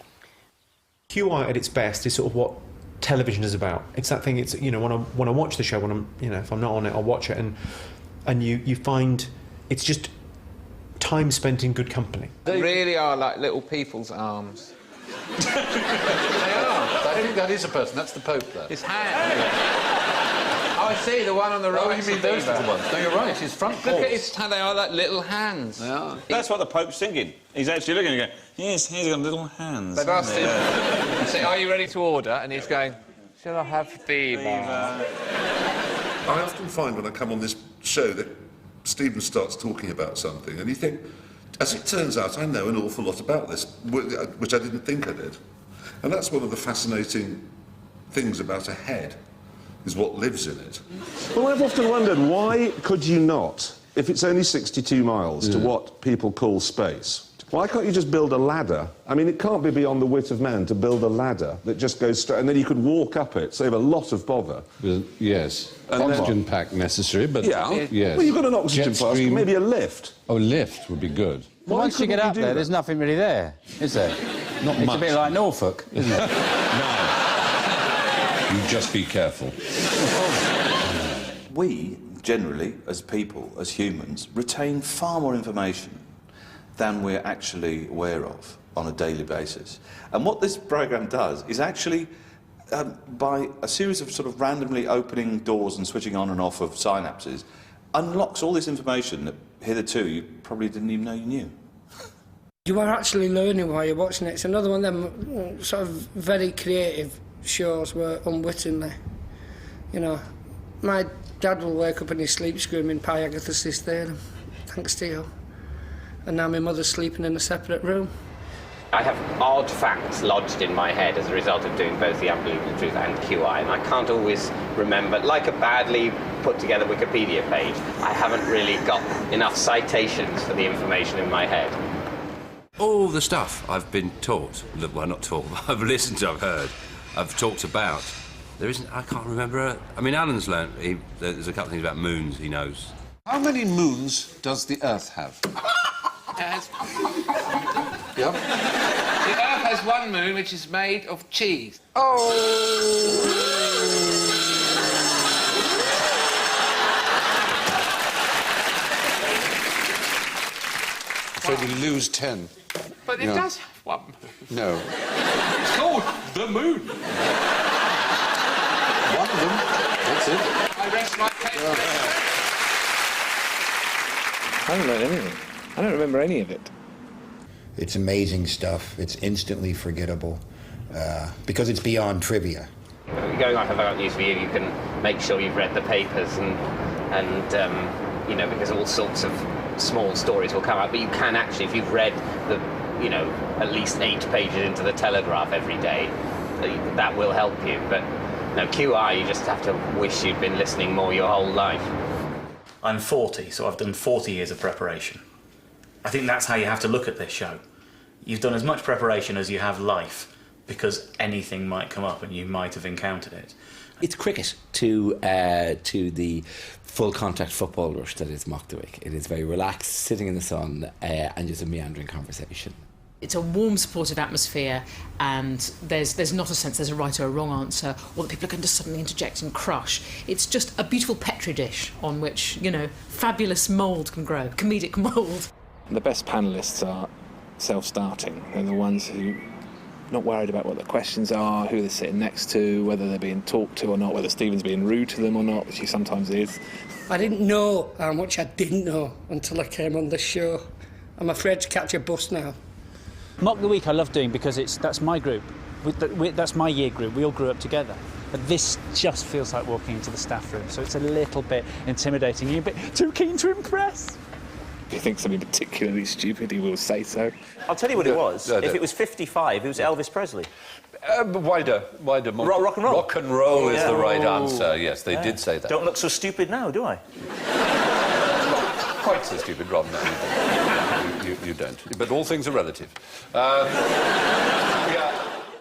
QI at its best is sort of what television is about. It's that thing. It's when I watch the show, when I'm if I'm not on it, I'll watch it, and you find it's just time spent in good company. They really are like little people's arms. They are. I think that is a person. That's the Pope there. His hand. Oh, I see, the one on the right. Oh, you mean those little ones? No, you're right, his front paws. Look at his hand, they are like little hands. They are. That's what the Pope's thinking. He's actually looking and going, yes, he's got little hands. They've asked him, they say, are you ready to order? And he's going, shall I have beaver? I often find when I come on this show that Stephen starts talking about something and you think, as it turns out, I know an awful lot about this, which I didn't think I did. And that's one of the fascinating things about a head, is what lives in it. Well, I've often wondered, why could you not, if it's only 62 miles to what people call space, why can't you just build a ladder? I mean, it can't be beyond the wit of man to build a ladder that just goes straight, and then you could walk up it, save a lot of bother. Yes. Oxygen pack necessary, but... Yeah. Yes. Well, you've got an oxygen pack, maybe a lift. Oh, a lift would be good. Once you get up there, there's nothing really there, is there? Not it's much. a bit like Norfolk, isn't it? No. You just be careful. We, generally, as people, as humans, retain far more information than we're actually aware of on a daily basis. And what this programme does is actually, by a series of sort of randomly opening doors and switching on and off of synapses, unlocks all this information that hitherto you probably didn't even know you knew. You are actually learning while you're watching it. It's another one of them sort of very creative shows where unwittingly, my dad will wake up in his sleep screaming Pi Agathis Theorem, thanks to you. And now my mother's sleeping in a separate room. I have odd facts lodged in my head as a result of doing both the Unbelievable Truth and QI, and I can't always remember, like a badly put together Wikipedia page, I haven't really got enough citations for the information in my head. All the stuff I've been taught, well, not taught, I've listened to, I've heard, I've talked about, there isn't, I can't remember, I mean, Alan's learnt, there's a couple of things about moons he knows. How many moons does the Earth have? Yep. The Earth has one moon which is made of cheese. So you lose 10. But it does have one moon. No. It's called the moon. One of them. That's it. I rest my case. I haven't learned anything. I don't remember any of it. It's amazing stuff. It's instantly forgettable because it's beyond trivia. Going off about news for you can make sure you've read the papers and because all sorts of small stories will come out, but you can actually, if you've read at least 8 pages into the Telegraph every day, that will help you. But no, QI, you just have to wish you'd been listening more your whole life. I'm 40, so I've done 40 years of preparation. I think that's how you have to look at this show. You've done as much preparation as you have life, because anything might come up and you might have encountered it. It's cricket to the full contact football rush that is Mockdwick. It is very relaxed, sitting in the sun, and just a meandering conversation. It's a warm, supportive atmosphere, and there's not a sense there's a right or a wrong answer, or that people are going to suddenly interject and crush. It's just a beautiful Petri dish on which, fabulous mould can grow, comedic mould. The best panellists are self-starting. They're the ones who are not worried about what the questions are, who they're sitting next to, whether they're being talked to or not, whether Stephen's being rude to them or not, which he sometimes is. I didn't know how much I didn't know until I came on this show. I'm afraid to catch a bus now. Mock the Week I love doing because that's my group. That's my year group. We all grew up together. But this just feels like walking into the staff room, so it's a little bit intimidating. You're a bit too keen to impress. If you think something particularly stupid, he will say so. I'll tell you what it was. If it was 55, it was Elvis Presley. Wider. Rock and roll. Rock and roll is the right answer, yes, they did say that. Don't look so stupid now, do I? quite so stupid, Rob. No, you don't. But all things are relative.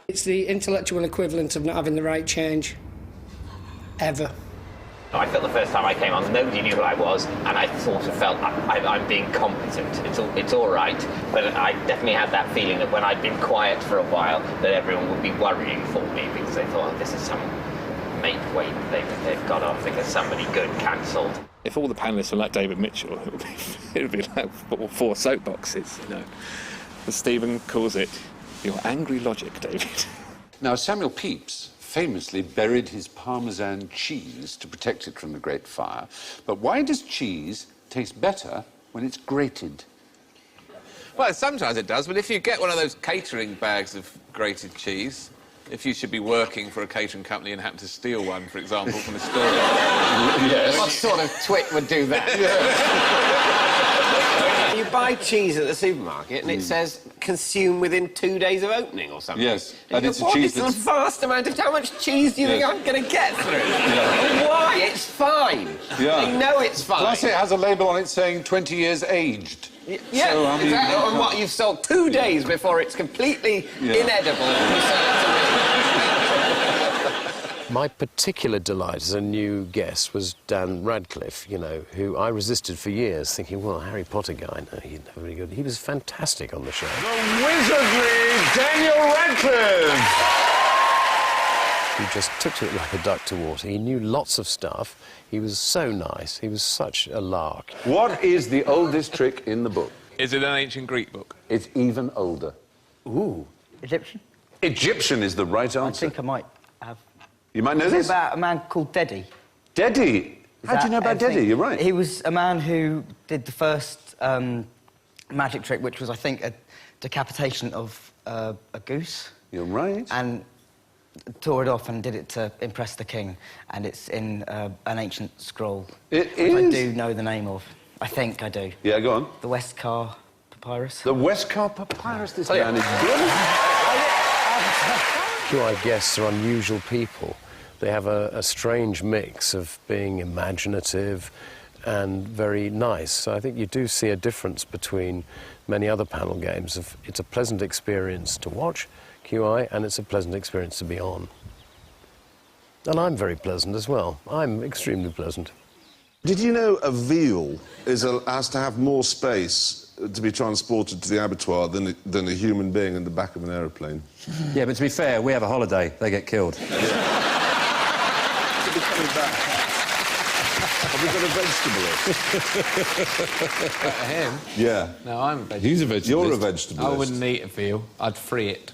It's the intellectual equivalent of not having the right change. Ever. I felt the first time I came on, nobody knew who I was, and I sort of felt I'm being competent. It's all right, but I definitely had that feeling that when I'd been quiet for a while, that everyone would be worrying for me because they thought, oh, this is some make-weight they've got on because somebody good cancelled. If all the panellists were like David Mitchell, it would be like 4 soapboxes, you know. As Stephen calls it, your angry logic, David. Now, Samuel Pepys famously buried his Parmesan cheese to protect it from the Great Fire. But why does cheese taste better when it's grated? Well, sometimes it does, but if you get one of those catering bags of grated cheese, if you should be working for a catering company and happen to steal one, for example, from a store... Yes. What sort of twit would do that? You buy cheese at the supermarket and it says consume within 2 days of opening or something. Yes, and it's a cheese that's... a vast amount of... How much cheese do you think I'm going to get through? Yeah. Why? It's fine. Yeah. They know it's fine. Plus it has a label on it saying 20 years aged. Yeah, so, I mean, exactly. And what, you've sold 2 days before it's completely inedible and you sell it to me. My particular delight as a new guest was Dan Radcliffe, you know, who I resisted for years, thinking, well, Harry Potter guy, no, he's never really good. He was fantastic on the show. The wizardly Daniel Radcliffe! He just took to it like a duck to water. He knew lots of stuff. He was so nice. He was such a lark. What is the oldest trick in the book? Is it an ancient Greek book? It's even older. Ooh. Egyptian? Egyptian is the right answer. I think I might have. You might know Is this? it about a man called Dedi? Dedi? How do you know about Dedi? You're right. He was a man who did the first magic trick, which was, I think, a decapitation of a goose. You're right. And tore it off and did it to impress the king. And it's in an ancient scroll. It is? I is? do know the name of. I think I do. Yeah, go on. The Westcar Papyrus. The Westcar Papyrus. This man is good. QI guests are unusual people. They have a strange mix of being imaginative and very nice. So I think you do see a difference between many other panel games. It's a pleasant experience to watch, QI, and it's a pleasant experience to be on. And I'm very pleasant as well. I'm extremely pleasant. Did you know a veal has to have more space to be transported to the abattoir than a human being in the back of an aeroplane? Yeah, but to be fair, we have a holiday. They get killed. Have we got a vegetableist? Him? Yeah. No, I'm a vegetalist. He's a vegetalist. You're a vegetableist. I wouldn't eat a veal. I'd free it.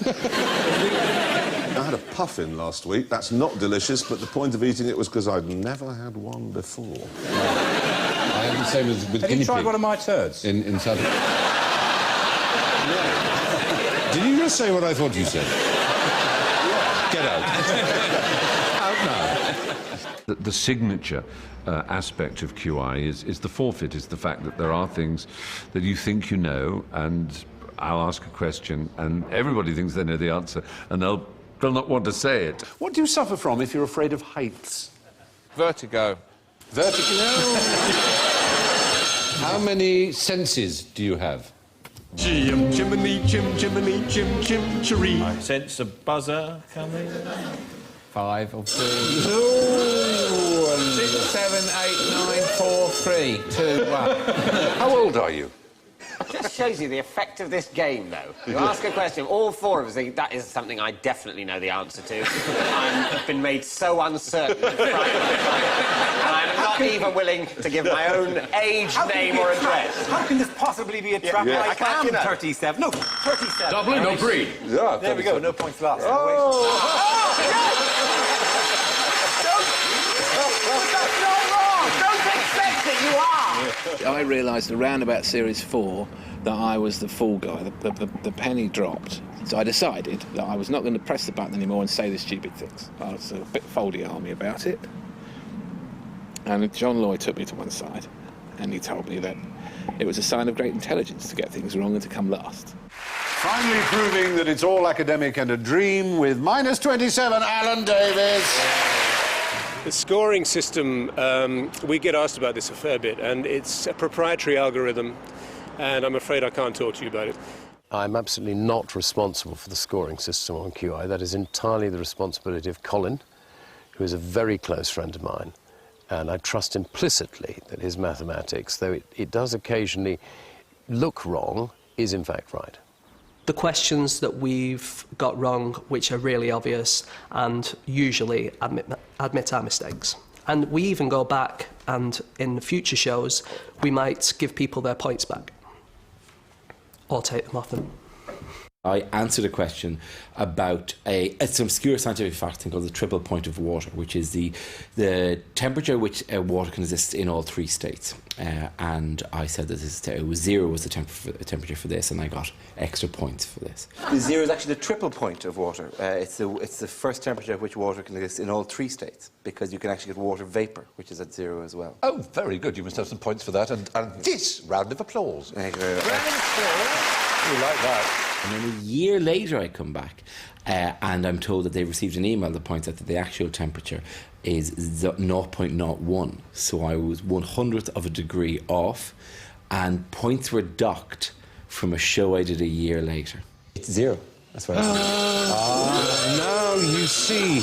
I had a puffin last week. That's not delicious, but the point of eating it was because I'd never had one before. I had the same as with Have guinea you tried pig. one of my turds? In South... No. Did you just say what I thought you said? Get out. Out now. The signature aspect of QI is the forfeit, is the fact that there are things that you think you know, and I'll ask a question, and everybody thinks they know the answer, and they'll not want to say it. What do you suffer from if you're afraid of heights? Vertigo. Vertigo? How many senses do you have? Chim, chimney, chim, chimney, chim, chim, chiree. I sense a buzzer coming. 5 or 3. No. 6, 7, 8, 9, 4, 3, 2, 1. How old are you? It just shows you the effect of this game, though. You ask a question, all 4 of us think that is something I definitely know the answer to. I've been made so uncertain and I'm not even willing to give my own age, name or address. How can this possibly be a trap? Yeah. I I am can't, 37. No, 37. Dublin, no green. Yeah, there we go, no points lost. I realised around about Series 4 that I was the fall guy. The penny dropped. So I decided that I was not going to press the button anymore and say the stupid things. I was a bit foldy-army about it. And John Lloyd took me to one side and he told me that it was a sign of great intelligence to get things wrong and to come last. Finally proving that it's all academic and a dream with -27, Alan Davis. The scoring system, we get asked about this a fair bit, and it's a proprietary algorithm, and I'm afraid I can't talk to you about it. I'm absolutely not responsible for the scoring system on QI. That is entirely the responsibility of Colin, who is a very close friend of mine, and I trust implicitly that his mathematics, though it does occasionally look wrong, is in fact right. The questions that we've got wrong, which are really obvious and usually admit our mistakes. And we even go back and in future shows we might give people their points back or take them off them. I answered a question about it's an obscure scientific fact thing called the triple point of water, which is the temperature which water can exist in all three states. And I said that it was 0 was the temperature for this, and I got extra points for this. The 0 is actually the triple point of water. It's the first temperature at which water can exist in all three states, because you can actually get water vapour, which is at 0 as well. Oh, very good. You must have some points for that. And this round of applause. Thank you very much. We like that. And then a year later I come back and I'm told that they received an email that points out that the actual temperature is 0.01. So I was 1/100th of a degree off, and points were docked from a show I did a year later. It's 0. That's right. No, you see,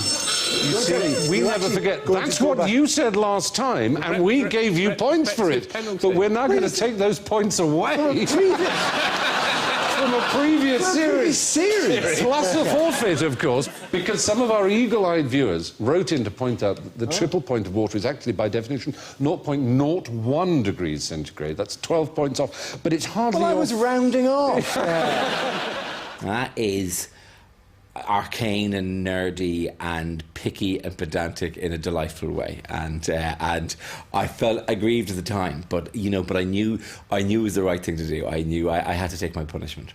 we never forget. That's what you said last time, and we gave you points for it. But we're now going to take those points away. From a previous series. Plus a forfeit, of course, because some of our eagle-eyed viewers wrote in to point out that the triple point of water is actually, by definition, 0.01 degrees centigrade. That's 12 points off, but it's hardly... Well, I was rounding off. That is arcane and nerdy and picky and pedantic in a delightful way, and I felt aggrieved at the time, but I knew it was the right thing to do. I knew I had to take my punishment.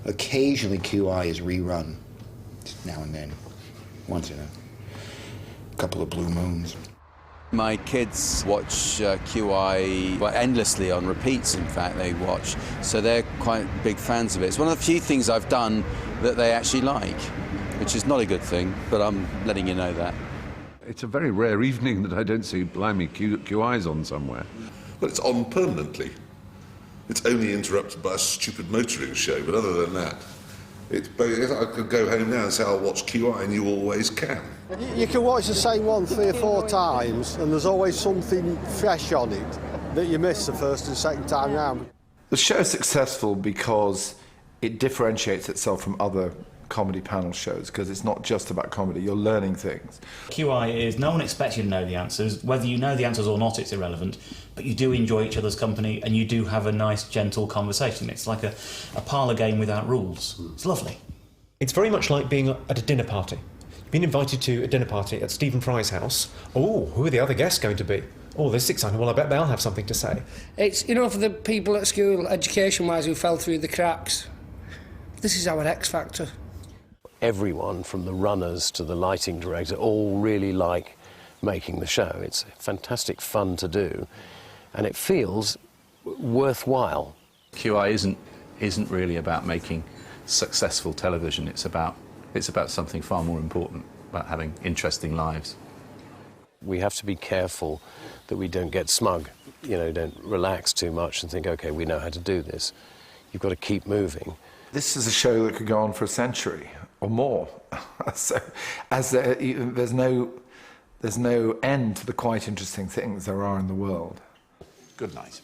Occasionally QI is rerun, now and then, once in a couple of blue moons. My kids watch QI endlessly on repeats, in fact, they watch. So they're quite big fans of it. It's one of the few things I've done that they actually like, which is not a good thing, but I'm letting you know that. It's a very rare evening that I don't see, blimey, QI's on somewhere. Well, it's on permanently. It's only interrupted by a stupid motoring show, but other than that, I could go home now and say I'll watch QI, and you always can. You can watch the same one 3 or 4 times, and there's always something fresh on it that you miss the first and second time round. The show is successful because it differentiates itself from other comedy panel shows, because it's not just about comedy, you're learning things. QI is, no one expects you to know the answers. Whether you know the answers or not, it's irrelevant, but you do enjoy each other's company and you do have a nice, gentle conversation. It's like a parlour game without rules. It's lovely. It's very much like being at a dinner party. You've been invited to a dinner party at Stephen Fry's house. Oh, who are the other guests going to be? Oh, there's 600. Well, I bet they'll have something to say. It's, for the people at school, education-wise, who fell through the cracks, this is our X Factor. Everyone, from the runners to the lighting director, all really like making the show. It's fantastic fun to do, and it feels worthwhile. QI isn't really about making successful television. It's about something far more important, about having interesting lives. We have to be careful that we don't get smug, don't relax too much and think, OK, we know how to do this. You've got to keep moving. This is a show that could go on for a century or more. So, there's no end to the quite interesting things there are in the world. Good night.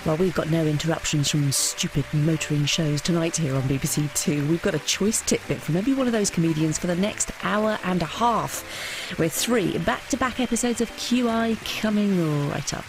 Well, we've got no interruptions from stupid motoring shows tonight here on BBC Two. We've got a choice tidbit from every one of those comedians for the next hour and a half, with 3 back-to-back episodes of QI coming right up.